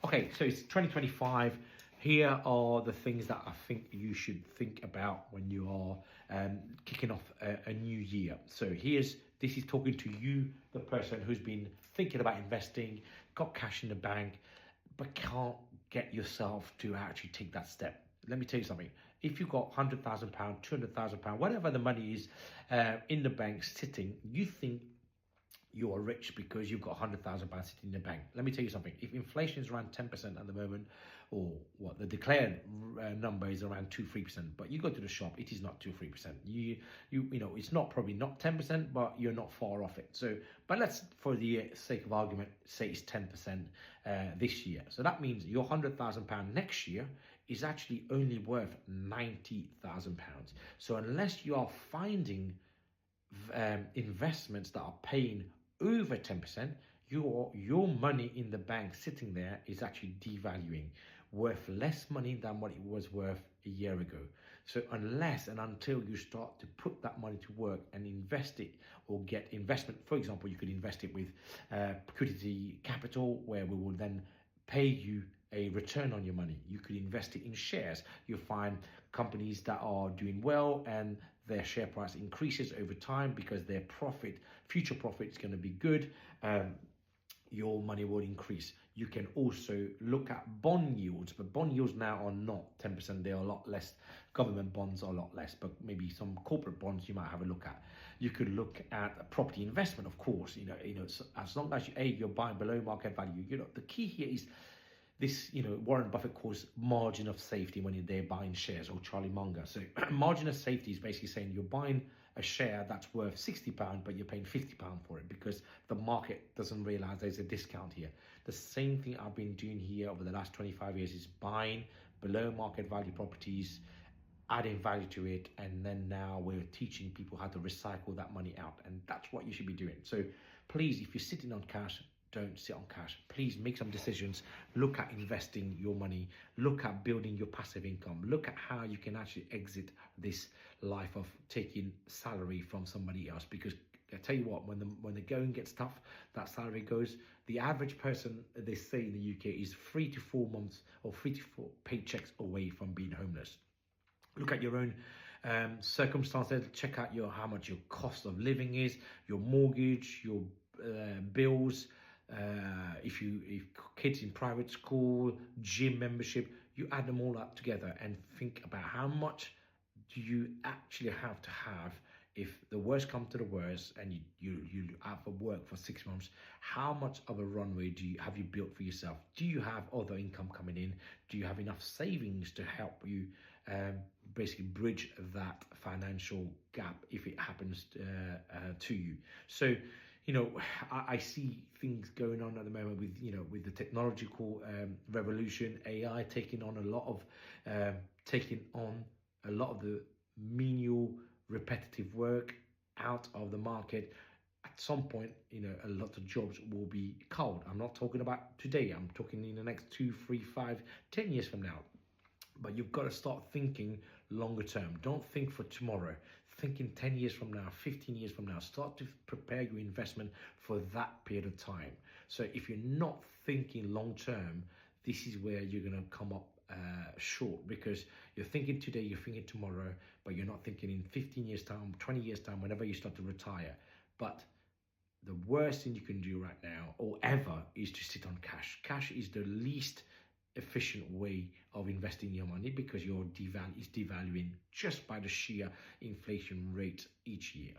Okay, so it's 2025. Here are the things that I think you should think about when you are kicking off a new year. So this is talking to you, the person who's been thinking about investing, got cash in the bank, but can't get yourself to actually take that step. Let me tell you something. If you've got £100,000, £200,000, whatever the money is in the bank sitting, you think you are rich because you've got £100,000 sitting in the bank. Let me tell you something. If inflation is around 10% at the moment, or what the declared number is around 2-3%, but you go to the shop, it is not 2-3%. You know, it's not probably not 10%, but you're not far off it. So, but let's, for the sake of argument, say it's 10% this year. So that means your £100,000 next year is actually only worth £90,000. So unless you are finding investments that are paying over 10%, your money in the bank sitting there is actually devaluing, worth less money than what it was worth a year ago. So unless and until you start to put that money to work and invest it, or get investment, for example, you could invest it with equity capital, where we will then pay you a return on your money. You could invest it in shares. You'll find companies that are doing well and their share price increases over time because their future profit is going to be good. Your money will increase. You can also look at bond yields, but bond yields now are not 10%. They are a lot less. Government bonds are a lot less, but maybe some corporate bonds you might have a look at. You could look at property investment, of course. You know, as long as you're buying below market value. You know, the key here is this, Warren Buffett calls margin of safety when they're buying shares, or Charlie Munger. So margin of safety is basically saying you're buying a share that's worth £60, but you're paying £50 for it because the market doesn't realize there's a discount here. The same thing I've been doing here over the last 25 years is buying below market value properties, adding value to it, and then now we're teaching people how to recycle that money out, and that's what you should be doing. So please, if you're sitting on cash, don't sit on cash. Please make some decisions. Look at investing your money. Look at building your passive income. Look at how you can actually exit this life of taking salary from somebody else. Because I tell you what, when the going gets tough, that salary goes. The average person, they say in the UK, is 3 to 4 months or 3 to 4 paychecks away from being homeless. Look at your own circumstances. Check out how much your cost of living is, your mortgage, your bills. If kids in private school, gym membership, you add them all up together and think about how much do you actually have to have if the worst comes to the worst and you have to work for 6 months. How much of a runway have you built for yourself? Do you have other income coming in? Do you have enough savings to help you basically bridge that financial gap if it happens to you? So I see things going on at the moment with the technological revolution, AI taking on a lot of the menial, repetitive work out of the market. At some point, a lot of jobs will be culled. I'm not talking about today. I'm talking in the next 2, 3, 5, 10 years from now. But you've got to start thinking longer term. Don't think for tomorrow. Think in 10 years from now, 15 years from now. Start to prepare your investment for that period of time. So if you're not thinking long term, this is where you're going to come up short, because you're thinking today, you're thinking tomorrow, but you're not thinking in 15 years time, 20 years time, whenever you start to retire. But the worst thing you can do right now or ever is to sit on cash. Cash is the least efficient way of investing your money because it's devaluing just by the sheer inflation rate each year.